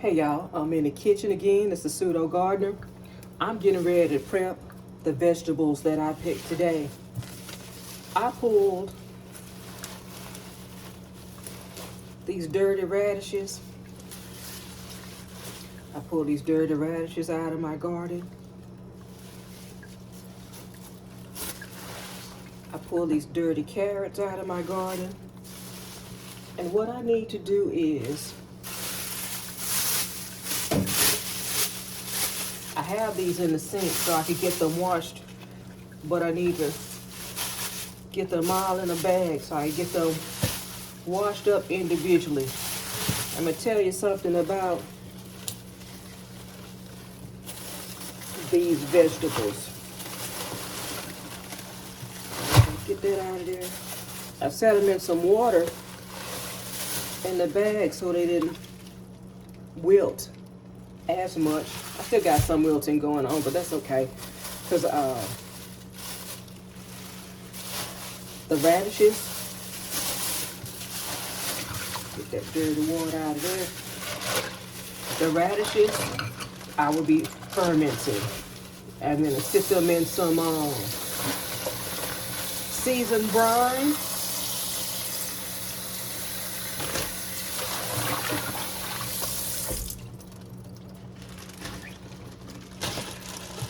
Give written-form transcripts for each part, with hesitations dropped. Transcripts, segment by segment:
Hey y'all, I'm in the kitchen again. It's the pseudo gardener. I'm getting ready to prep the vegetables that I picked today. I pulled these dirty radishes. I pulled these dirty radishes out of my garden. I pulled these dirty carrots out of my garden. And what I need to do is, I have these in the sink so I could get them washed, but I need to get them all in a bag so I can get them washed up individually. I'm gonna tell you something about these vegetables. Get that out of there. I set them in some water in the bag so they didn't wilt as much. I still got some wilting going on, but that's okay, because the radishes, get that dirty water out of there. The radishes I will be fermenting. I'm gonna sit them in some seasoned brine.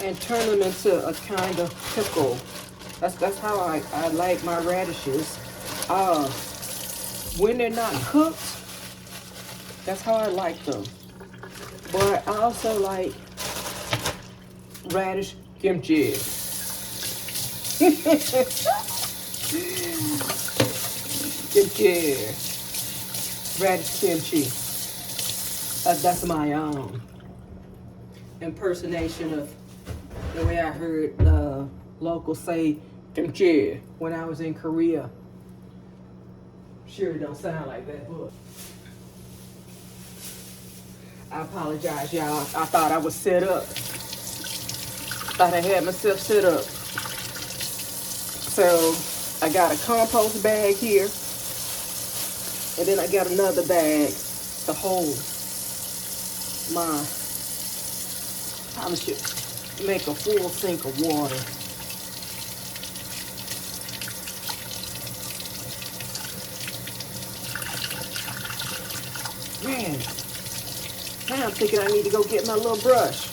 And turn them into a kind of pickle. That's how I like my radishes. When they're not cooked, that's how I like them. But I also like radish kimchi. Kimchi. Radish kimchi. That's my impersonation of the way I heard locals say kimchi when I was in Korea. Sure, it don't sound like that, but I apologize, y'all. I thought I was set up. Thought I had myself set up. So I got a compost bag here, and then I got another bag to hold my. I should make a full sink of water. Man, now I'm thinking I need to go get my little brush.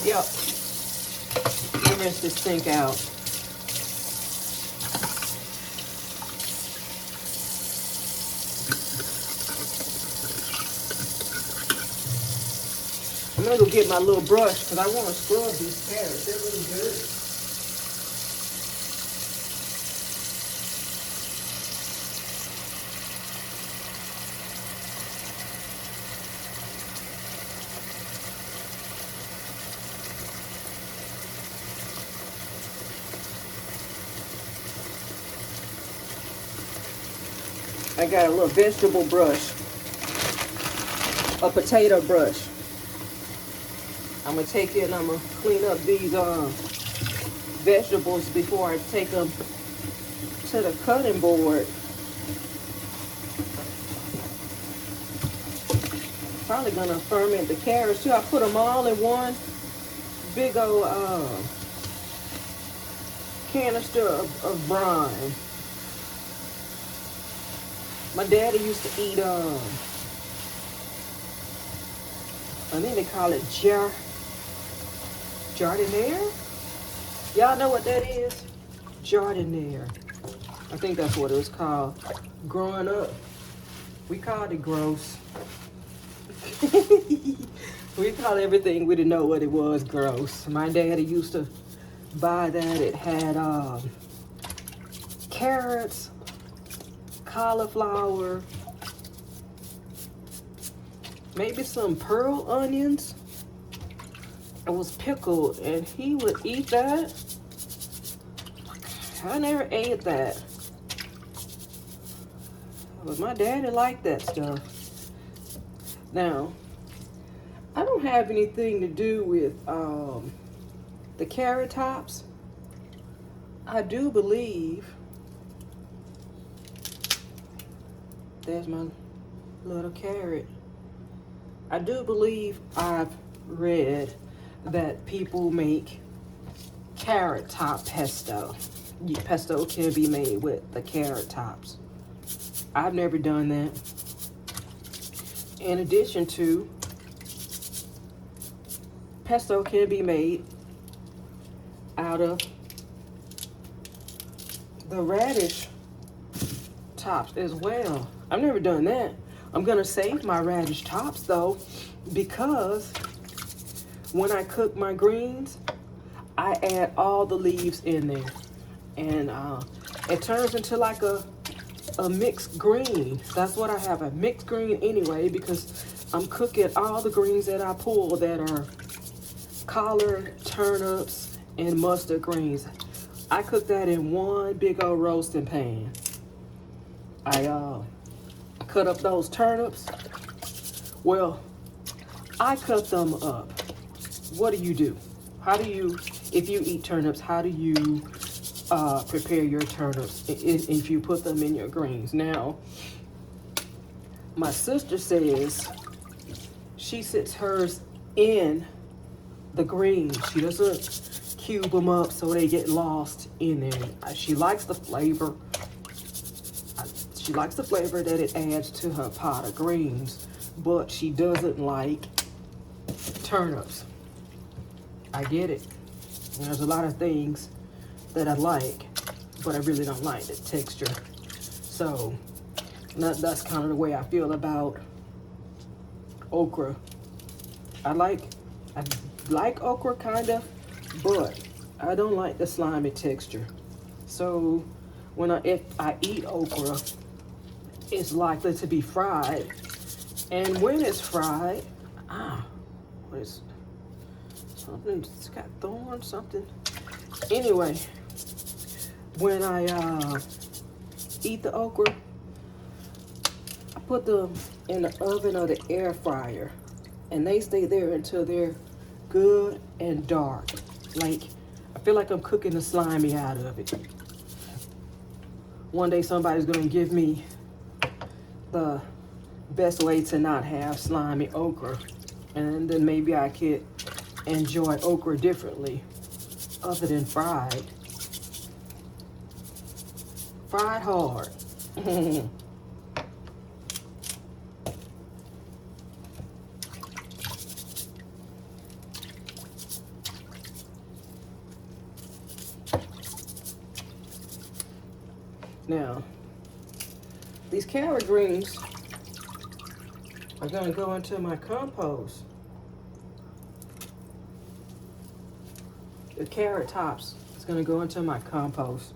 Yep. Let me rinse this sink out. I'm gonna go get my little brush because I want to scrub these carrots. They're really good. I got a little vegetable brush, a potato brush. I'm gonna take it and I'm gonna clean up these vegetables before I take them to the cutting board. Probably gonna ferment the carrots too. I put them all in one big old canister of brine. My daddy used to eat I think they call it jardiniere. Y'all know what that is? Jardiniere. I think that's what it was called. Growing up, we called it gross. We called everything we didn't know what it was gross. My daddy used to buy that. It had carrots, cauliflower, maybe some pearl onions. It was pickled, and he would eat that. I never ate that, but my daddy liked that stuff. Now, I don't have anything to do with the carrot tops. I do believe there's my little carrot. I do believe I've read that people make carrot top pesto. Pesto can be made with the carrot tops. I've never done that. In addition to, pesto can be made out of the radish tops as well. I've never done that. I'm gonna save my radish tops though, because when I cook my greens, I add all the leaves in there, and it turns into like a mixed green. That's what I have, a mixed green anyway, because I'm cooking all the greens that I pull that are collard, turnips, and mustard greens. I cook that in one big old roasting pan. I cut up those turnips. Well, I cut them up. What do? How do you, if you eat turnips, how do you prepare your turnips if you put them in your greens? Now, my sister says she sits hers in the greens. She doesn't cube them up so they get lost in there. She likes the flavor. She likes the flavor that it adds to her pot of greens, but she doesn't like turnips. I get it. There's a lot of things that I like, but I really don't like the texture. So that's kind of the way I feel about okra. I like okra kind of, but I don't like the slimy texture. So if I eat okra, it's likely to be fried. And when it's fried, what is something? It's got thorns, something. Anyway, when I eat the okra, I put them in the oven or the air fryer, and they stay there until they're good and dark. Like, I feel like I'm cooking the slimy out of it. One day somebody's gonna give me the best way to not have slimy okra, and then maybe I could enjoy okra differently other than fried. Fried hard. Now, these carrot greens are gonna go into my compost. The carrot tops is gonna go into my compost.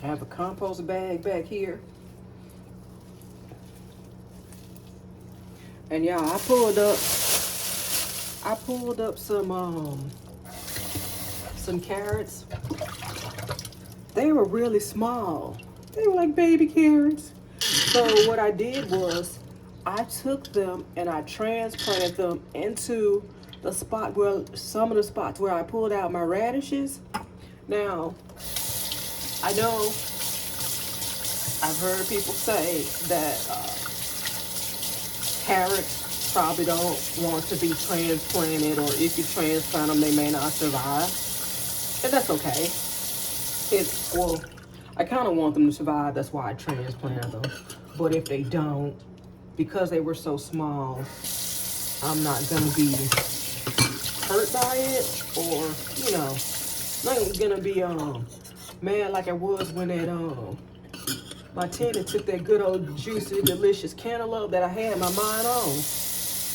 I have a compost bag back here. And y'all, I pulled up some carrots. They were really small. They were like baby carrots. So what I did was I took them and I transplanted them into the spot where some of the spots where I pulled out my radishes. Now, I know I've heard people say that carrots probably don't want to be transplanted, or if you transplant them, they may not survive. And that's okay. Well, I kind of want them to survive. That's why I transplanted them. But if they don't, because they were so small, I'm not going to be hurt by it, or, not going to be mad like I was when my tenant took that good old juicy, delicious cantaloupe that I had my mind on,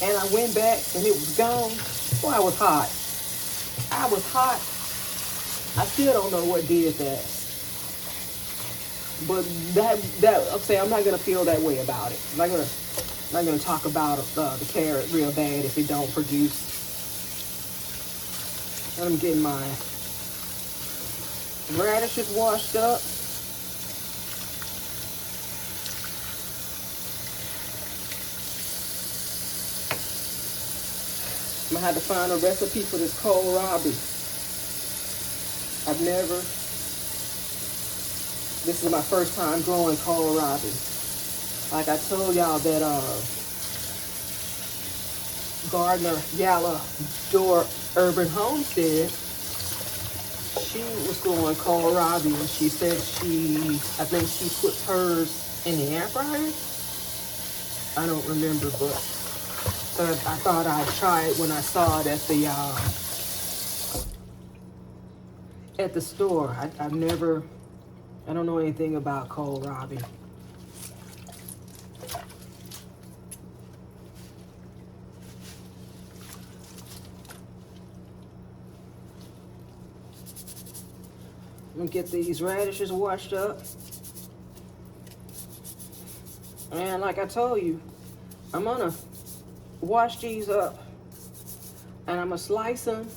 and I went back and it was gone. Boy, I was hot. I still don't know what did that. But I'm not gonna feel that way about it. I'm not gonna talk about the carrot real bad if it don't produce. And I'm getting my radishes washed up. I'm gonna have to find a recipe for this kohlrabi. This is my first time growing kohlrabi. Like I told y'all that Gardner Yalla Door Urban Homestead, she was going kohlrabi, and she said I think she puts hers in the air fryer. I don't remember, but I thought I'd try it when I saw it at the store. I don't know anything about kohlrabi. I'm gonna get these radishes washed up. And like I told you, I'm gonna wash these up and I'm gonna slice them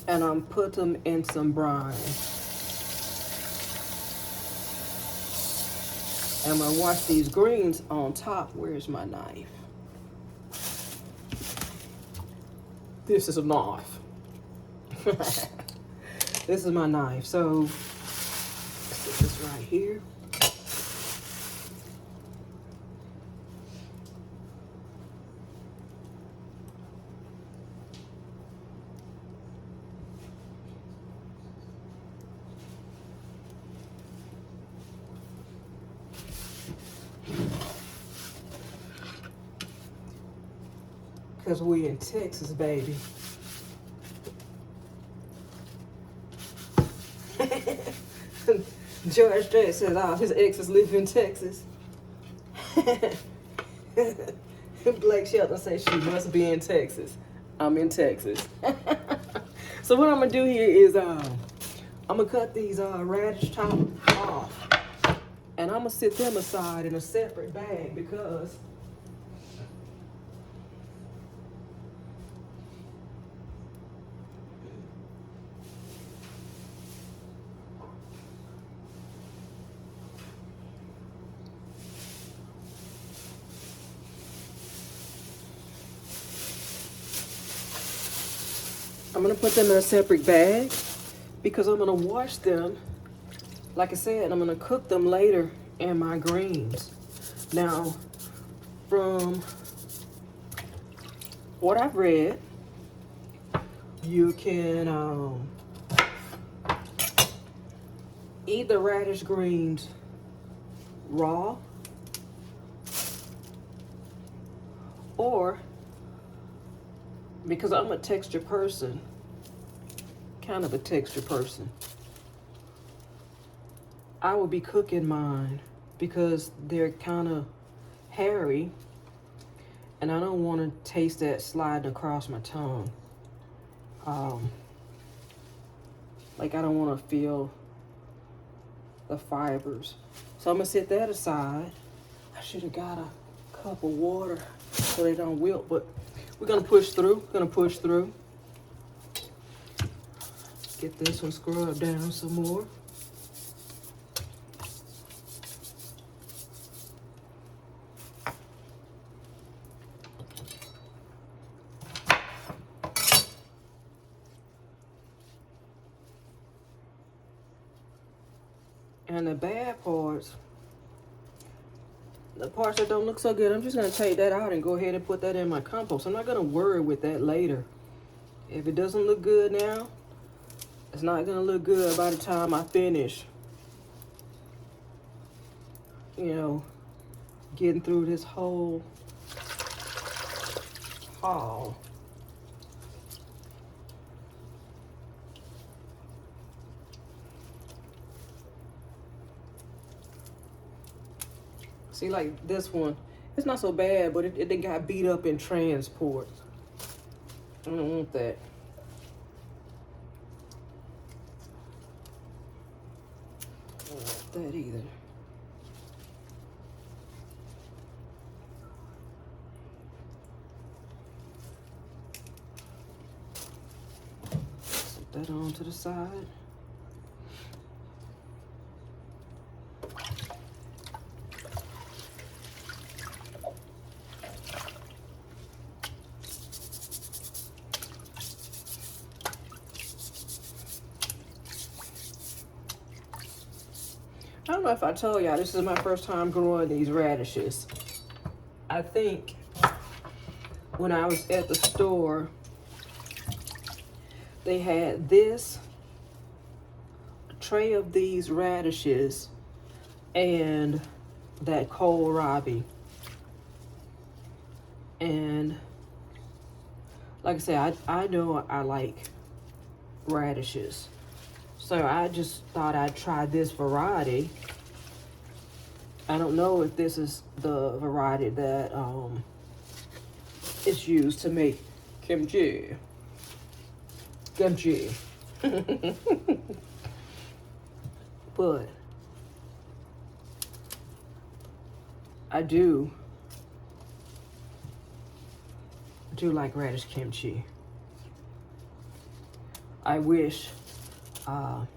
and I'm put them in some brine. And I'm gonna wash these greens on top. Where's my knife? This is a knife. This is my knife. So, put this right here. Because we in Texas, baby. George Strait says, oh, his exes live in Texas. Blake Shelton says she must be in Texas. I'm in Texas. So what I'm going to do here is I'm going to cut these radish top off. And I'm going to sit them aside in a separate bag because I'm going to put them in a separate bag because I'm going to wash them. Like I said, I'm going to cook them later in my greens. Now, from what I've read, you can eat the radish greens raw, or because I'm a texture person, kind of a texture person, I will be cooking mine because they're kind of hairy and I don't want to taste that sliding across my tongue. Like I don't want to feel the fibers. So I'm gonna set that aside. I should have got a cup of water so they don't wilt, but we're gonna push through, Get this one scrubbed down some more. And the bad parts, the parts that don't look so good, I'm just gonna take that out and go ahead and put that in my compost. I'm not gonna worry with that later. If it doesn't look good now, it's not gonna look good by the time I finish, you know, getting through this whole haul. See, like this one, it's not so bad, but it got beat up in transport. I don't want that. I don't want that either. Set that on to the side. I don't know if I told y'all, this is my first time growing these radishes. I think when I was at the store, they had this tray of these radishes and that kohlrabi. And like I said, I know I like radishes. So I just thought I'd try this variety. I don't know if this is the variety that is used to make kimchi. Kimchi. But I do like radish kimchi. I wish I'd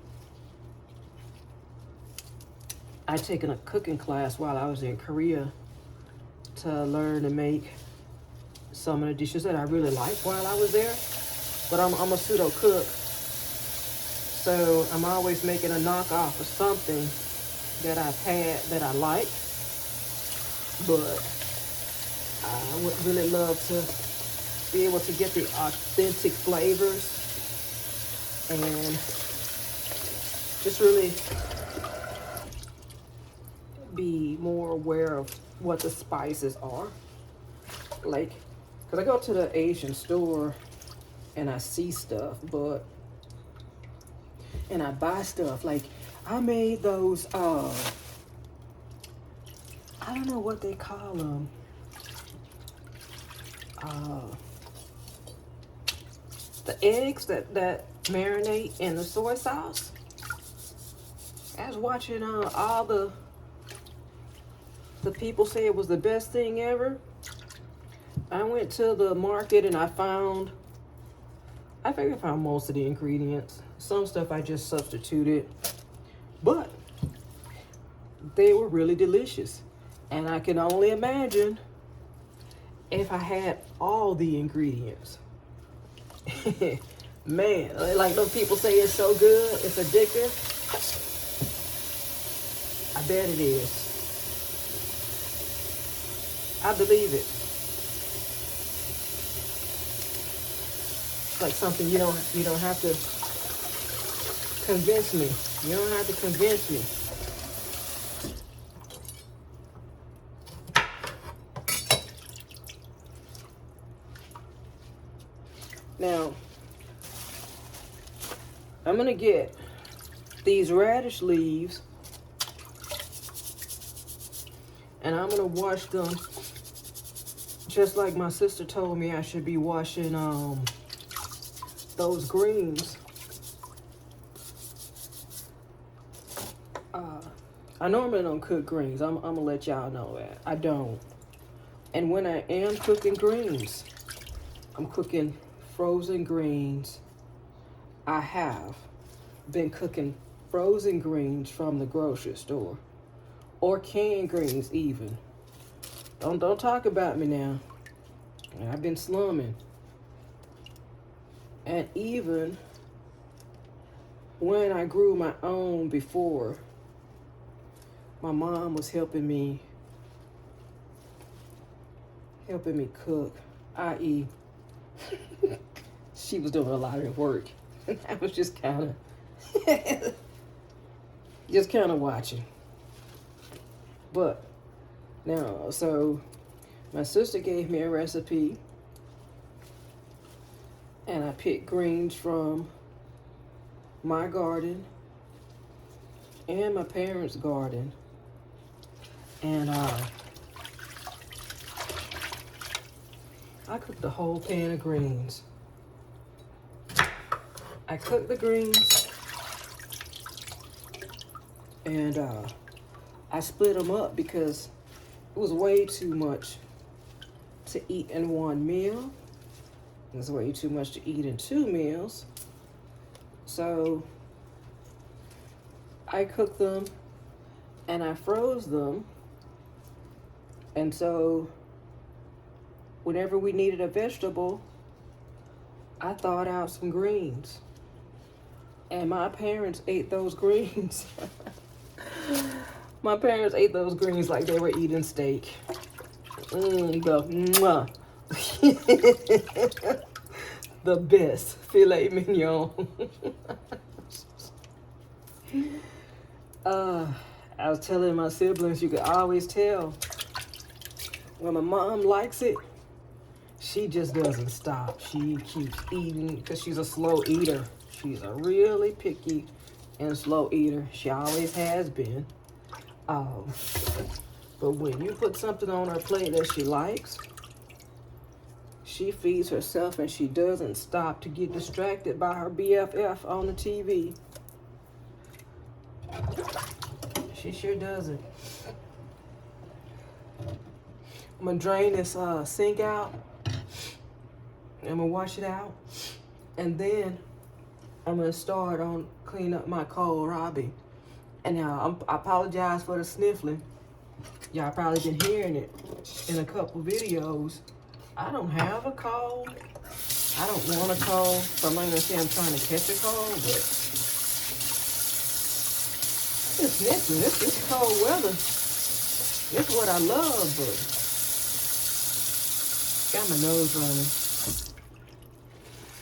taken a cooking class while I was in Korea to learn to make some of the dishes that I really liked while I was there. But I'm a pseudo cook, so I'm always making a knockoff of something that I've had that I like. But I would really love to be able to get the authentic flavors and just really be more aware of what the spices are. Like, because I go to the Asian store and I see stuff, and I buy stuff. Like, I made those, I don't know what they call them. The eggs that marinate in the soy sauce. I was watching all the people say it was the best thing ever. I went to the market and I found most of the ingredients. Some stuff I just substituted, but they were really delicious. And I can only imagine if I had all the ingredients. Man, like those people say it's so good, it's addictive. I bet it is. I believe it. It's like something you don't have to convince me. You don't have to convince me. Now, I'm gonna get these radish leaves and I'm gonna wash them just like my sister told me I should be washing those greens. I normally don't cook greens. I'm gonna let y'all know that. I don't. And when I am cooking greens, I'm cooking frozen greens. I have been cooking frozen greens from the grocery store, or canned greens even. Don't talk about me now. I've been slumming. And even when I grew my own before, my mom was helping me cook, i.e. she was doing a lot of work. And I was just kind of watching. But now, so my sister gave me a recipe and I picked greens from my garden and my parents' garden. And I cooked the whole pan of greens. I cooked the greens and I split them up because it was way too much to eat in one meal. It was way too much to eat in 2 meals. So I cooked them and I froze them. And so whenever we needed a vegetable, I thawed out some greens. And my parents ate those greens. My parents ate those greens like they were eating steak. The The best filet mignon. I was telling my siblings, you could always tell when my mom likes it, she just doesn't stop. She keeps eating because she's a slow eater. She's a really picky and slow eater. She always has been. But when you put something on her plate that she likes, she feeds herself and she doesn't stop to get distracted by her BFF on the TV. She sure doesn't. I'm gonna drain this sink out. I'm gonna wash it out. And then I'm gonna start on clean up my kohlrabi. And now I apologize for the sniffling. Y'all probably been hearing it in a couple videos. I don't have a cold. I don't want a cold. So I'm not gonna say I'm trying to catch a cold, but it's sniffling. This cold weather. It's what I love, but got my nose running.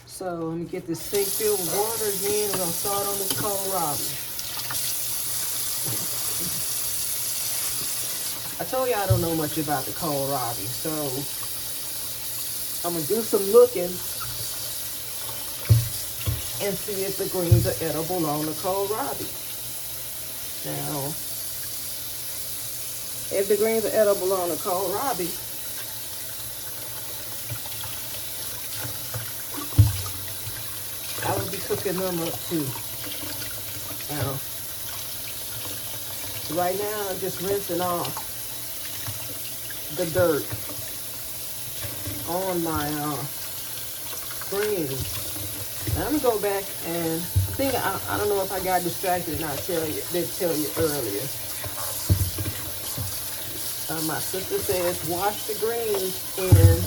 So let me get this sink filled with water again. We're gonna start on this kohlrabi. I told you I don't know much about the kohlrabi, so I'm gonna do some looking and see if the greens are edible on the kohlrabi. Now, if the greens are edible on the kohlrabi, I will be cooking them up too. Now, right now I'm just rinsing off the dirt on my greens. Now I'm gonna go back and I don't know if I got distracted and I did tell you earlier. My sister says wash the greens in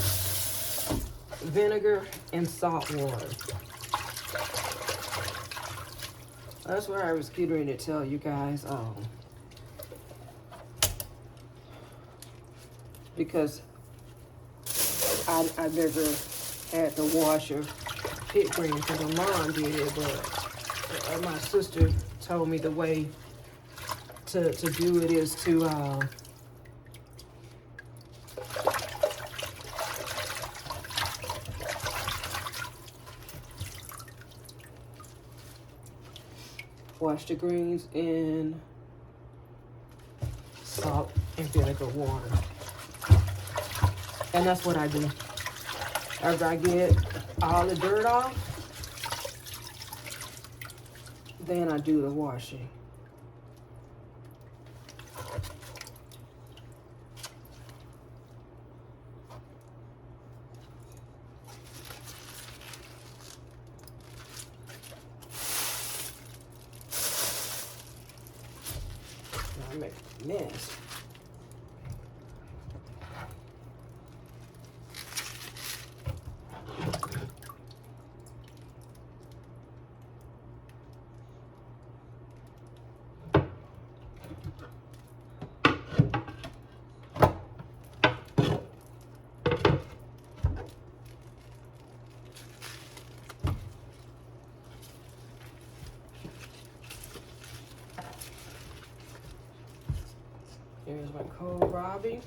vinegar and salt water. That's where I was getting ready to tell you guys. Because I never had to wash or pit greens because my mom did it, but my sister told me the way to do it is to wash the greens in salt and vinegar water. And that's what I do. After I get all the dirt off, then I do the washing. I make a mess. Here's my kohlrabi.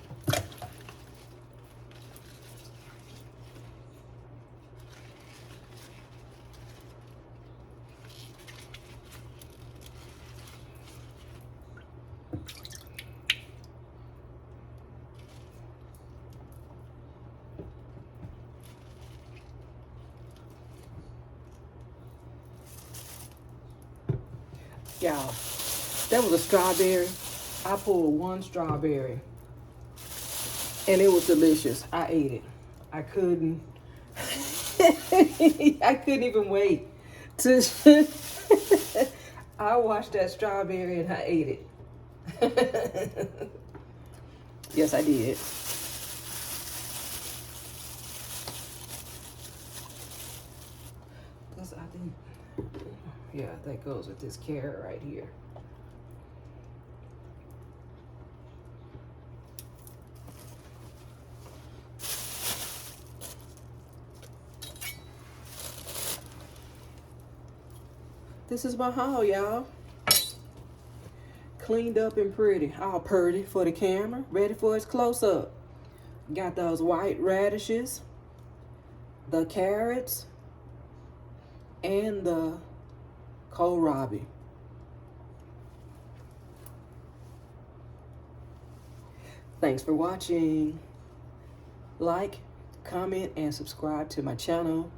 Y'all, that was a strawberry. I pulled one strawberry and it was delicious. I ate it. I couldn't I couldn't even wait to I washed that strawberry and I ate it. Yes, I did. That's, I think, yeah, that goes with this carrot right here. This is my haul, y'all. Cleaned up and pretty. All pretty for the camera. Ready for its close-up. Got those white radishes, the carrots, and the kohlrabi. Thanks for watching. Like, comment, and subscribe to my channel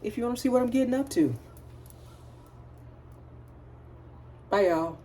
if you want to see what I'm getting up to. Bye, y'all.